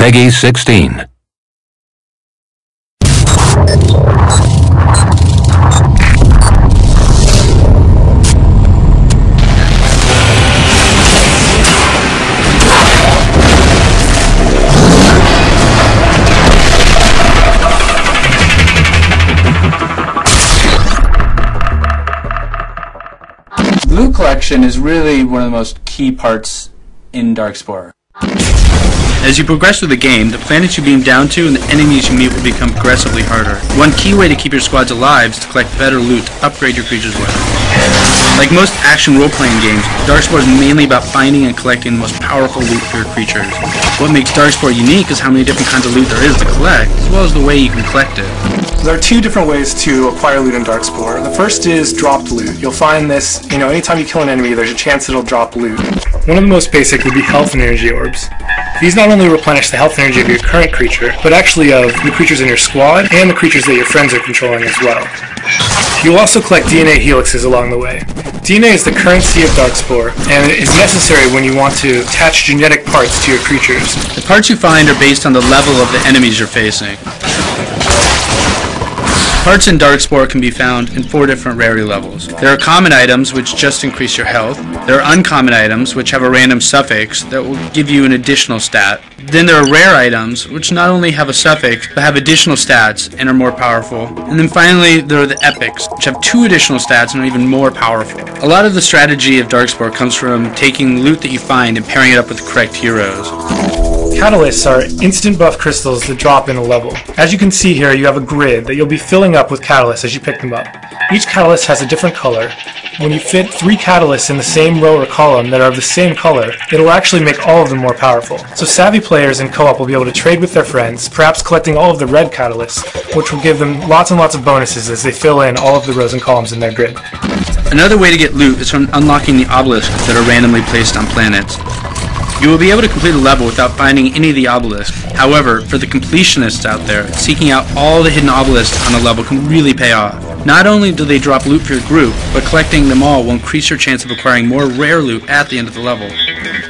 Peggy 16. Loot collection is really one of the most key parts in Darkspore. As you progress through the game, the planets you beam down to and the enemies you meet will become progressively harder. One key way to keep your squads alive is to collect better loot to upgrade your creatures with. Like most action role-playing games, Darkspore is mainly about finding and collecting the most powerful loot for your creatures. What makes Darkspore unique is how many different kinds of loot there is to collect, as well as the way you can collect it. There are two different ways to acquire loot in Darkspore. The first is dropped loot. You'll find this, anytime you kill an enemy, there's a chance it'll drop loot. One of the most basic would be health and energy orbs. These not only replenish the health and energy of your current creature, but actually of the creatures in your squad and the creatures that your friends are controlling as well. You'll also collect DNA helixes along the way. DNA is the currency of Darkspore, and it is necessary when you want to attach genetic parts to your creatures. The parts you find are based on the level of the enemies you're facing. Parts in Darkspore can be found in 4 different rarity levels. There are common items, which just increase your health. There are uncommon items, which have a random suffix that will give you an additional stat. Then there are rare items, which not only have a suffix, but have additional stats and are more powerful. And then finally, there are the epics, which have 2 additional stats and are even more powerful. A lot of the strategy of Darkspore comes from taking loot that you find and pairing it up with the correct heroes. Catalysts are instant buff crystals that drop in a level. As you can see here, you have a grid that you'll be filling up with catalysts as you pick them up. Each catalyst has a different color. When you fit 3 catalysts in the same row or column that are of the same color, it'll actually make all of them more powerful. So savvy players in co-op will be able to trade with their friends, perhaps collecting all of the red catalysts, which will give them lots and lots of bonuses as they fill in all of the rows and columns in their grid. Another way to get loot is from unlocking the obelisks that are randomly placed on planets. You will be able to complete a level without finding any of the obelisks. However, for the completionists out there, seeking out all the hidden obelisks on a level can really pay off. Not only do they drop loot for your group, but collecting them all will increase your chance of acquiring more rare loot at the end of the level.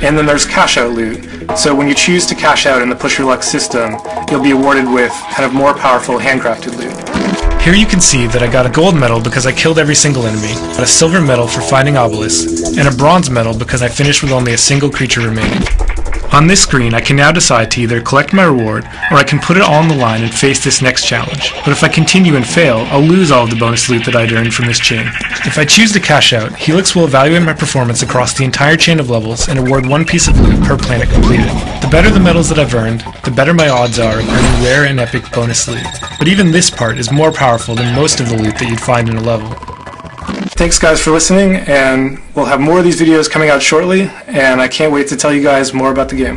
And then there's cash out loot. So when you choose to cash out in the Push Your Luck system, you'll be awarded with kind of more powerful handcrafted loot. Here you can see that I got a gold medal because I killed every single enemy, a silver medal for finding obelisks, and a bronze medal because I finished with only a single creature remaining. On this screen, I can now decide to either collect my reward, or I can put it all on the line and face this next challenge. But if I continue and fail, I'll lose all of the bonus loot that I'd earned from this chain. If I choose to cash out, Helix will evaluate my performance across the entire chain of levels and award 1 piece of loot per planet completed. The better the medals that I've earned, the better my odds are of earning rare and epic bonus loot. But even this part is more powerful than most of the loot that you'd find in a level. Thanks guys for listening, and we'll have more of these videos coming out shortly, and I can't wait to tell you guys more about the game.